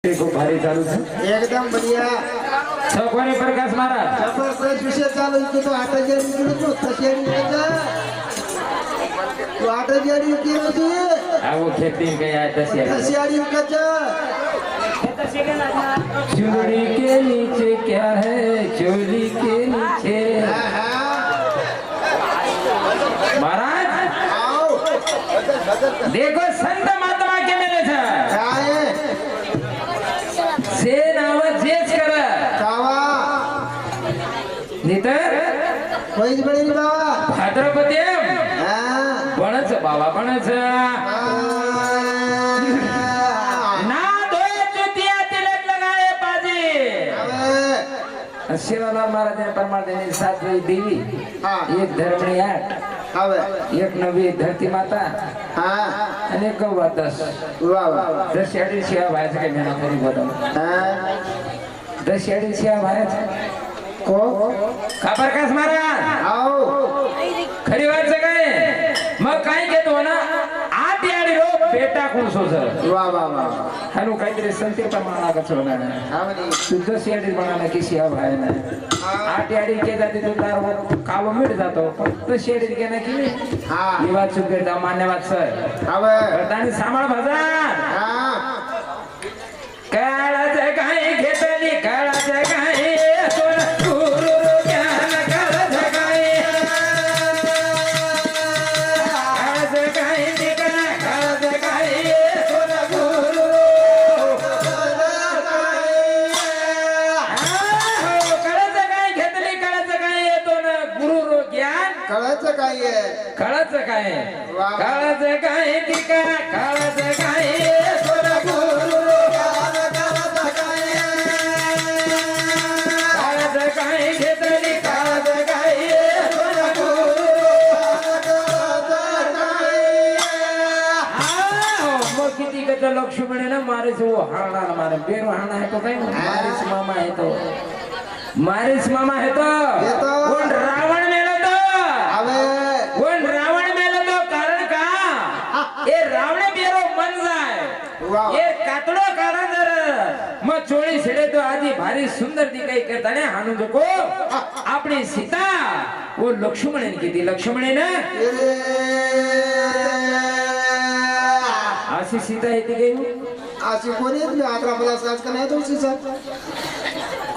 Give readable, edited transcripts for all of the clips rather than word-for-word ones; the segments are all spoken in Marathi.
खूप भारी चालू है एकदम बढ़िया छकोने प्रकाश महाराज जबरदस्त विषय चालू है तो आता जरी तो तशेरी का तो आता जरी की होती वो खेती के आया तशेरी का चुनरी के नीचे क्या है चोली के नीचे महाराज आओ देखो संत महात्मा के मेले था क्या है से नाव जेच कर कावा नितर कोई बड़ी बाबा भाद्रपती हां बनच बाबा बनच ना धोए चुतिया तिलक लगाए बाजी शिवालाल महाराज ने परमार देने साथ हुई देवी एक धर्मणी 8 હવે एक नवी धरती माता હા અને ગૌવા 10 વાહ વાહ 10 શેડી સેવા ભાઈ છે કે મેના કરી બોલો હા 10 શેડી સેવા ભાઈ છે को कापरकास महाराज आओ खरी बात છે काय मग काय घेतो ना आठ याडी रो बेटा कोण सो सर वाह वाह वाह हनु काहीतरी संते प्रमाणा का छोना हां बनी शुद्ध शेडी बनाना की सेवा भाई ना आठ याडी के जाते तो तार काव मिट जातो फक्त शेडी के ना की हां ही बात चुके दा मान्यवाद सर હવે करतानी सांभाळ भजन हां काळाचं काय घेतली काळाचं काय सोन गुरु ज्ञान काळाचं काय काळाचं काय निकला काळाचं काय सोन गुरु काळाचं काय घेतली काळाचं काय येतो ना गुरु ज्ञान कळायचं काय आहे काळाचं काय काळाचं काय निकला काळाचं काय सोन गुरु काय घेतली काळाचं काय मग किती गत लक्ष्मण ना मारे वो हाणा मारे बेरो हाणा है तो काय मारिस मामा है तो मारिस मामा है तो कोण रावण मेला तो હવે कोण रावण मेला तो कारण का ए रावण बेरो मन जाय वाह ये कातडो काढा जर मग चोळी छेडे तो आधी भारी सुंदर दिखाई करता ने हाणू जको आपली सीता वो लक्ष्मण किती लक्ष्मण ना अशी सीता येते काही अशी कोणी येत नाही आत्रा मला साज का नाही तुमची साथ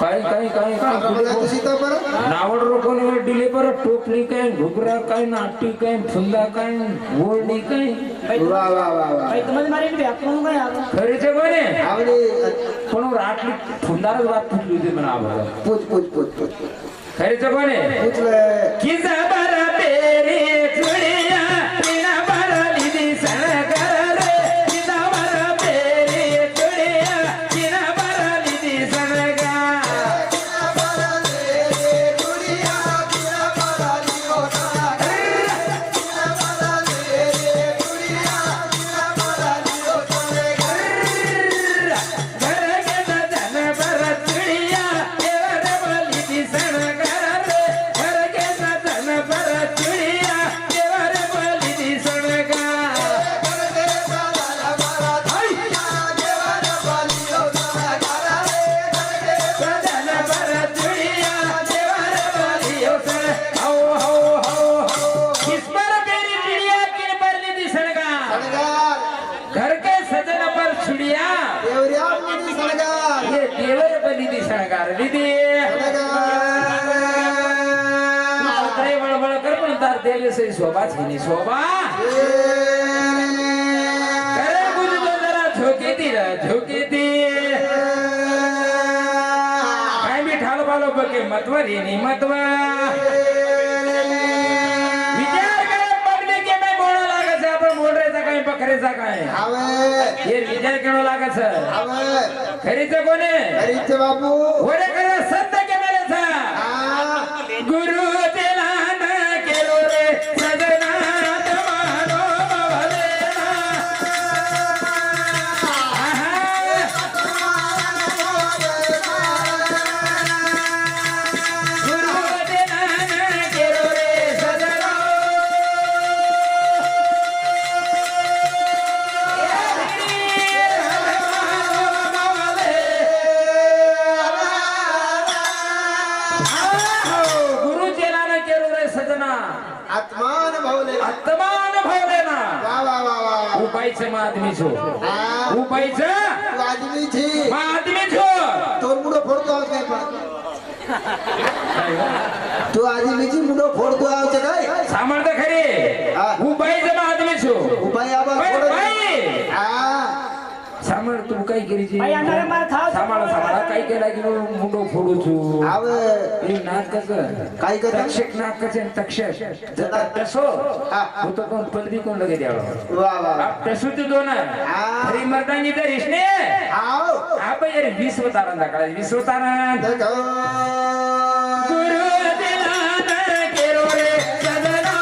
काही मला तुझी तर बरं नावड रोखून दिले पर टोपली काय घुगरा काय नाटी काय फुंदा काय ओढणी काय वाह वाह वाह वाह तुम्हाला मारी व्यापन काय आता खरीचे कोणे आवडी पण रातली फुंदारच बात फुटली होती म्हणा आम्हाला पूछ पूछ पूछ पूछ खरीचे कोणे पूछ ले की जबरा तेरी चुड़िया बिना बरली दी सनगर रे की जबरा तेरी चुड़िया बिना बरली दी सनगर घर के सजन पर चुड़िया एवर बली दी सनगर रे घर के सजन पर चुड़िया एवर बली दी सनगर सजन पर चुड़िया एवर बली सन हो हो हो किस पर मेरी चिड़िया किन पर ली दी सनगर सनगार घर के सजन पर चुड़िया देवरिया मुनी सनगार ये देवर बली दी सनगर दीदी काय बळबळ कर पण तार देले से शोभा छीनी शोभा करे बुझ तो जरा झोके ती काय मी ठालो पालो बके मतवरी नी मतवा विचार करे पगली के मैं बोलू लागे से आपण बोल रे चा काय पकरेचा काय હવે ये विचार केलो लागे से હવે खरीचे कोणे हरीचे बापू ओरे करे संत के मेले था हां गुरु दिलान केलो रे सजना तमारो बवलेना गुरु दिलान केलो रे सजना बवलेना आत्मा अनुभव देना वा वा वा वा उपायचं मग आदमी छो हा उपायचं तू आदमी छी मग आदमी छो तो मुडो फोडतो आहोत काय पण तू आदमीची मुडो फोडतो आहोत काय सामर्थ्य खरे हा. उपायचं मग आदमी छो उपाय आबा बाई, फोडत बाई. हा सामळ तू काय केली बाई, येणारे मार खाव. सामाळा काय केला की मुंडो फोडू छू आव हे नाक कसं काय करत तक्षक नाक कसे तक्षक जरा टसो हा. होतो कोण पलवी कोण लगे द्यावं वा वा आप टसू ते दोन हा. खरी मर्दानी तर इसने आव आप यार विश्वतारण दाखला विश्वतारण देखो गुरु दिलाना केरो रे सजना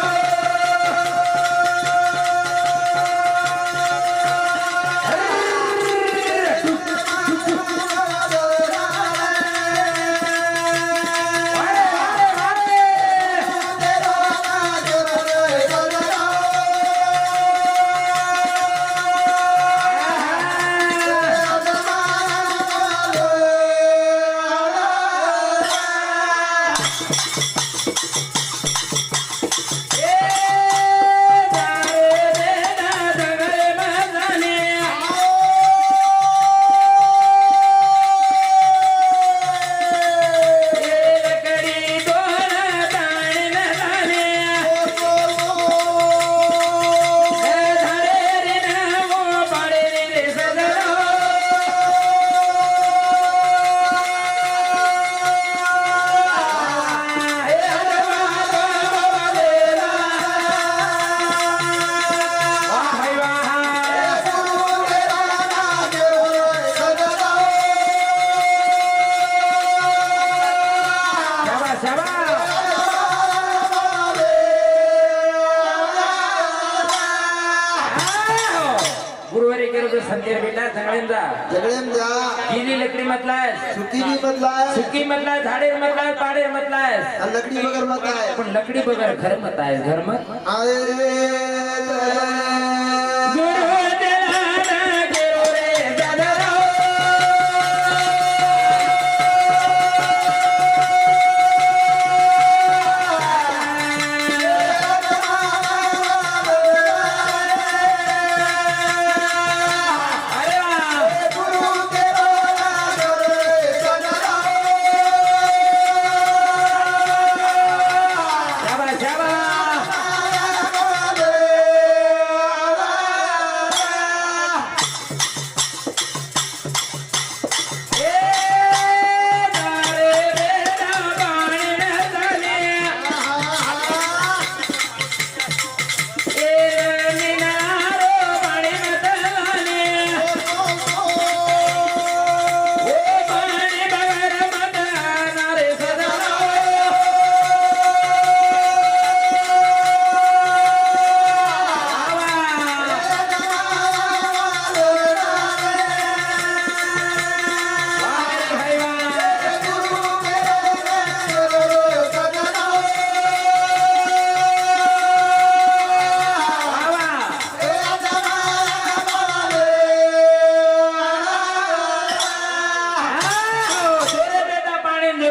गुरुवारी केलो तो संतेर बेटा सगळ्यांचा जगडेम जा गिली लकडी मतलाय सुकी भी बदलाय सुकी मतलाय झाडे मतलाय पाडे मतलाय आणि लकडी बगर मत आहे पण लकडी बगर घर मत आहे घर मत अरे गुरु दिलाना केरो रे सजना अरे वा गुरु तेरा रे सजना शाबास शाबास ए नारे बेटा पाणी न झाले ए निनारो पाणी न झाले ओ पाणी बगर मत नारे सदा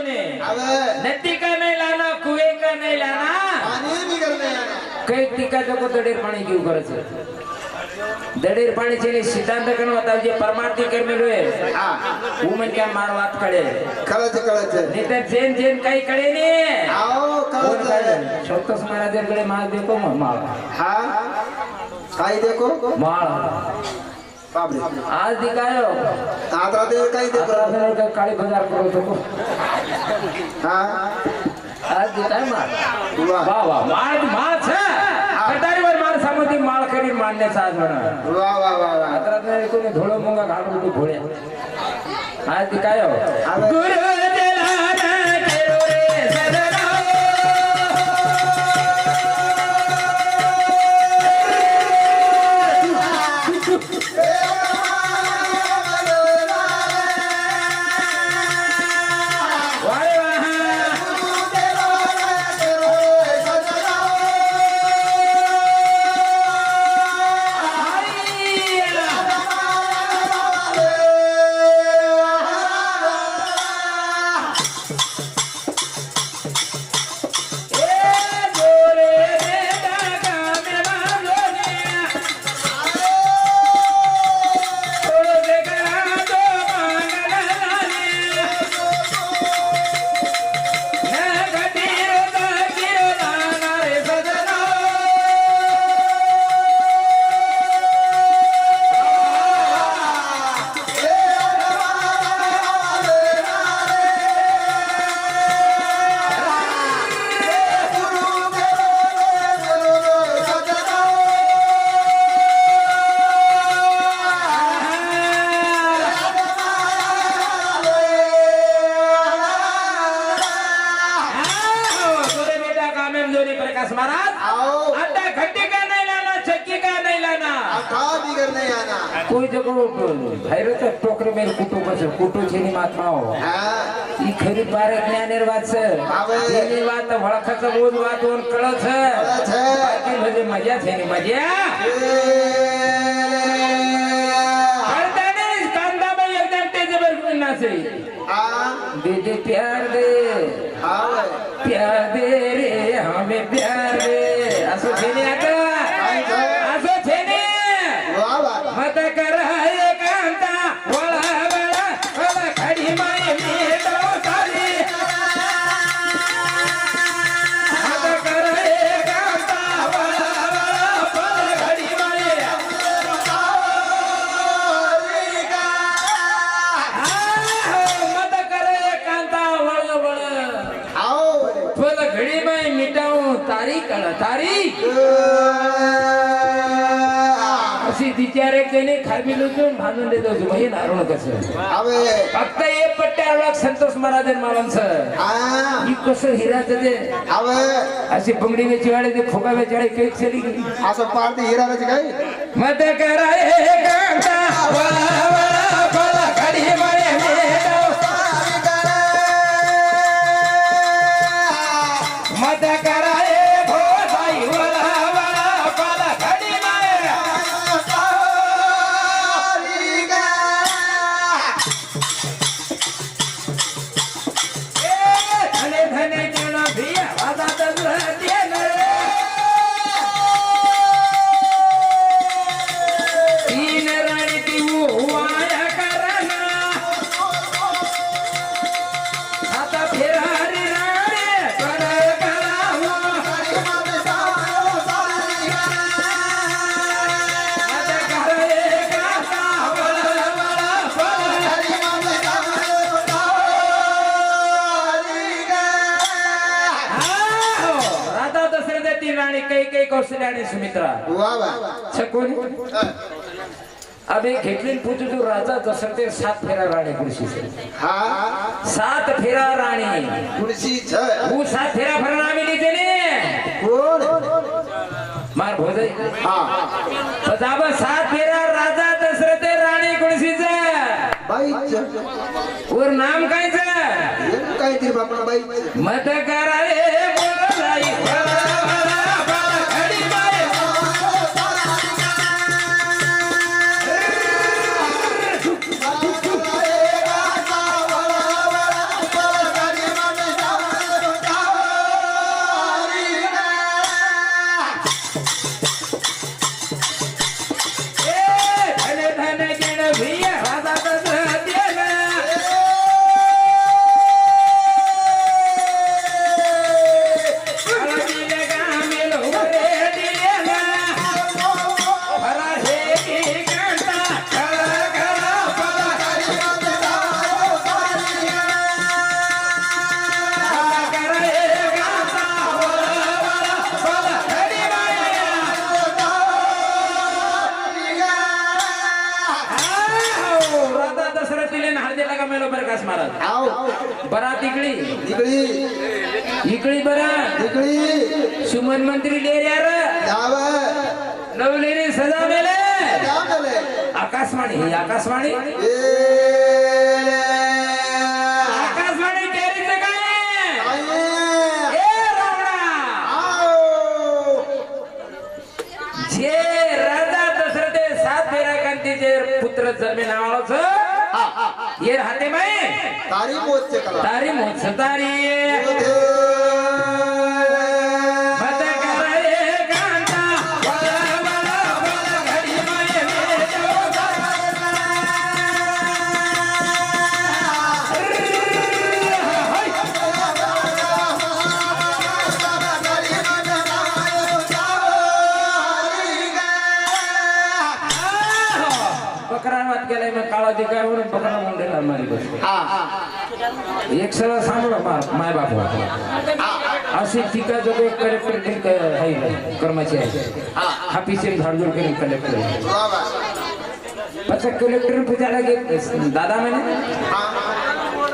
नदी का नहीं लाना कुएं का नहीं लाना कई टीका को दडेर पाणी घेऊ करायचं दडेर पाणी चले सिद्धांत कन बताव जे परमार्थी करने रोए वो मन क्या मार बात करे नहीं तर जेन जेन काही कडे ने छोटस महाराजांकडे माळ देखो मग माळ आज दिखायो आता काळी बाजार करतो को आज दिखाय माळ वा वा माळ माळ छ कटारीवर माळ सामोती माळ करी मांडण्याचा आज म्हणा आता कोणी धोळो मुंगा घालून तू भोळ्या आज दिखायो गुरु दिलाना केरो रे सजना करने आना कोई जगह भाईरो तर टोकरे मेरे कुटुंब कुटुंब छेनी महात्मा हो हाँ ही खरी बार ज्ञानेर वाद छ આવે. જેની વાત વળખાचं બોધ વાત ઓન કળો छ છે. બાકી મજે મજા છે ની મજા કરતાને કાંદા ભાઈ એકદમ તેજ બર ના છે हाँ दे दे प्यार दे हाँ प्यार दे रे हमें प्यार दे असो छेनी आता असो छेनी वाह वाह मत कर हे कांता वळा वळा वळा खडी माय मेडो सारी मत कर हे कांता वळा वळा वळा खडी माय मत कर हे कांता वळा वळा आओ वळा खडी माय मिटाऊ तारी कळ तारी अशी तिच्यारे केने खाबी लुटून भांडून देतो जुमही नारोळ कसं આવે फक्त एक पट्ट्या ओळख संतोष महाराज मावांचं हाँ ही कसं हिराचं ते આવે अशी बंगडी वेची वाळे ते फुगा वेची वाळे केक चली गेली आसो पारती हीरा रच गई मत कराए कांता वळा वळा वळा खडी मारे मेडो मत कराए भो साई वळा वळा वळा खडी मारे धने धने केणा भिया वादात देन तीन राणी ती वाया करना आता फिरारी राणी कर करावा आता करे गाता वळा वळा वळा हो राधा दशरथ ती राणी काही कौशल्य आणि सुमित्रा वाह वाह छकोनी अबे घेतली पूजू तू राजा दशरथ 7 फेरा राणी कुर्सी हाँ 7 फेरा राणी कुर्सी छ वो 7 फेरा भरणा मिली तेने कोण मार भोजई हाँ पजाब 7 फेरा राजा दशरथ राणी कुर्सीचा बाई और नाम काय छ काय तरी बापा बाई मत कराए बोलाई भला भला भला खडी मारे धने धने केण भिया राधा दशरथ देन अळदिले गामेल उरे दिलेला भरा हे की कांता खळा खळा भला कराए गाता वळा वळा भला खडी माया राधा दशरथ दिले ना हळदीला का मेलो प्रकाश महाराज आओ बरात इकडी निकळी इकडी बरा निकळी सुमन मंत्री डेऱ्यार जाव नवलेरी सजा मेले जाव गेले आकाशवाणी ही आकाशवाणी ए आकाशवाणी केरीचं काय आये ए रावणा आओ जे राजा दशरथ 7 फेरा कांतीचे पुत्र जन्मे नावाचं ये राहते माय तारी मोचे कला तारी मोछ तारी मत कराए कांता वळा वळा वळा घडी माय मेडो बकरा वाद गेलाय मग काळा दिगावरून बकरा मुंडेला मारी बस हाँ एक सला सांभाळ माय बाप अशी टीका जो कलेक्टर आहे कर्मचारी हा पिछे झाडझूड करेल कलेक्टर वाह वाह अच्छा कलेक्टर पूजाला गेले दादा म्हणे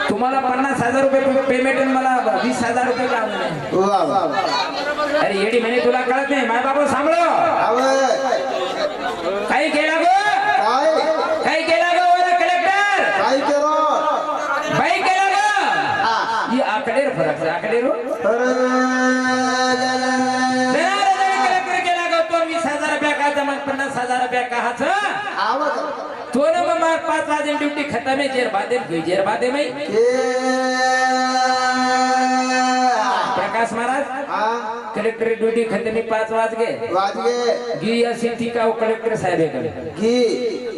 तुम्हाला 50,000 रुपये पेमेंट आणि मला 20,000 रुपये काम म्हणे वाह वाह अरे येडी म्हणे तुला कळत नाही माय बाबा सांभाळ आवे काही केला गो काय काही केला गो वर कलेक्टर काय केलं बाई केला गो हा ही आकडेर फरक आहे आकडेर अरे कलेक्टर केला गो तो 20,000 रुपया का जमा 50,000 रुपया का हाच आवाज तो न मार 5 वाजे ड्यूटी खत्म है जेर बादे में प्रकाश महाराज हा कलेक्टर ड्यूटी खत्म 5 वाजगे वाजगे गी अशी ठीक आहे कलेक्टर साहेब आहे घी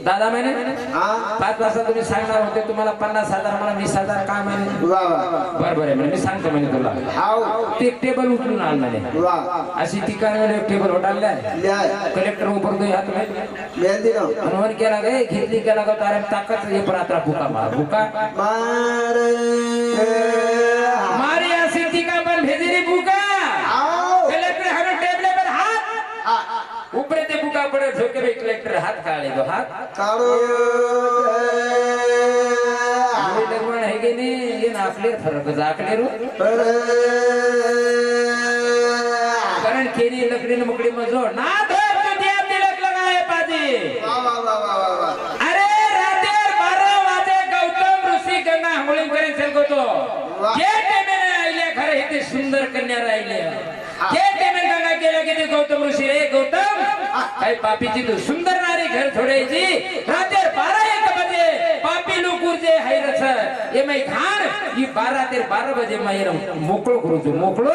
दादा मैंने हा 5 वाजता तुम्ही सांगणार होते तुम्हाला 50,000 मला 20,000 काय म्हणे वा वा बरोबर आहे म्हणजे मी सांगतो म्हणजे तुला हाव ते एक टेबल उचलून आण म्हणे वा अशी ठिकाणी एक टेबल उठाडला लिहाय कलेक्टर ऊपर दो हाथ में मेहंदी नो हनुमान केला गए घेतली केला गो तारे ताकत ये परात्रा भूका मार भूका मार मारी अशी ठिका पण भेजरी भूका आओ कलेक्टर हर टेबल पर हाथ हा ऊपर ते भूका पड़े झोके में कलेक्टर हाथ काले दो हाथ काढो निर्माण है कि नहीं ये नाफले फरक जाकले रो कारण केनी लकड़ी न मुकड़ी में जोड़ ना धर तुझे अब तिलक लगाए पाजी वा वा वा वा वा अरे राते 12 वाजे गौतम ऋषी गंगा आंघोळी करेन चल तो जे टेमे आईले खरे इथे सुंदर कन्या राहिले जे टेमे गंगा केला की ते गौतम ऋषी रे गौतम काय पापीची तू सुंदर नारी घर छोडायची राते 12-1 बजे पापी लोक उरजे हैरच ये मै खान ये 12 ते 12 बजे मैर मोकळो करू तू मोकळो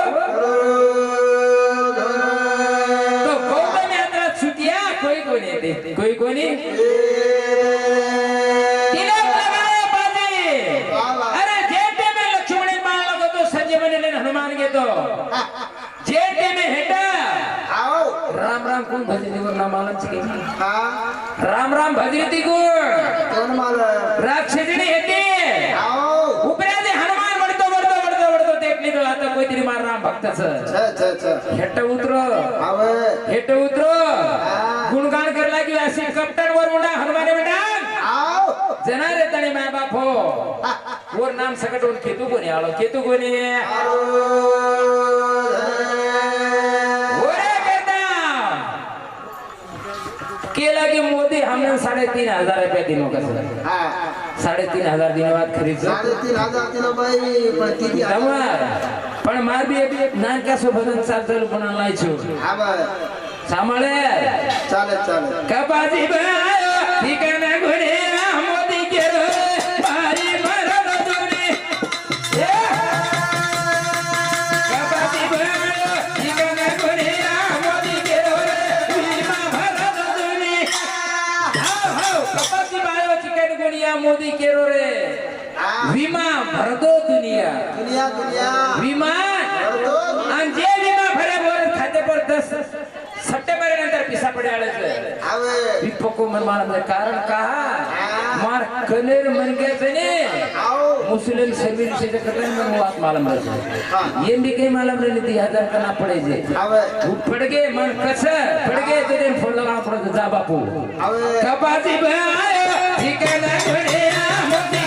तो गौतम यात्रा छुटिया कोई कोणी येते कोई कोणी तिलक लगाया पाजी अरे जेटे में लक्ष्मणी मार लगो तो संजीवनी लेन हनुमान घेतो जेटे में हेटा आओ राम राम कोण भजती वर नाम आलम ची हा राम राम भजती गुण कोण माल राक्षसिनी येते आओ उपराजे हनुमान वडतो देखली तो आता कोणतरी मार राम भक्तच छ छ छ हेट उतरो आवे हेट उतरो गुणगान करला की अशी कप्तान वर मुंडा हनुमाने बेटा आओ जनारे तणी माय बाप हो वर नाम सकट वर केतू कोणी आलो केतू कोणी ओरे करता केला की मोदी हमने 3,500 रुपया दिनो कसं हा 3,500 दिनवाद खरीद 3,500 दिलं बाई पण किती जमणार पण मार बी एक नानका सोबत चालतो पण लायचो हा बा सांभाळे चालेल चालेल कपाजी बायो ठिकाणा घोडे मोदी केरो बारी मरद जोडी कपाजी बायो ठिकाणा घोडे मोदी केरो विमा भरद जोडी हो कपाजी बायो ठिकाणा घोडिया मोदी केरो रे विमा भरदो दुनिया दुनिया दुनिया विमा भरतो आणि जे विमा भरे खाते पर 10 सप्टेंबर नंतर पिसा पडे आळच आवे विपको मन मालूम है कारण कहा मार कनेर मन गए तने आओ मुस्लिम शरीर से कतन मन बात मालूम है ये भी कहीं मालूम नहीं थी 1000 करना पड़े जे आवे पड़ गए मन कस पड़ गए तो दिन फोन लगा पड़ो जा बापू आवे कपासी भाई ठिकाना घोड़े मोती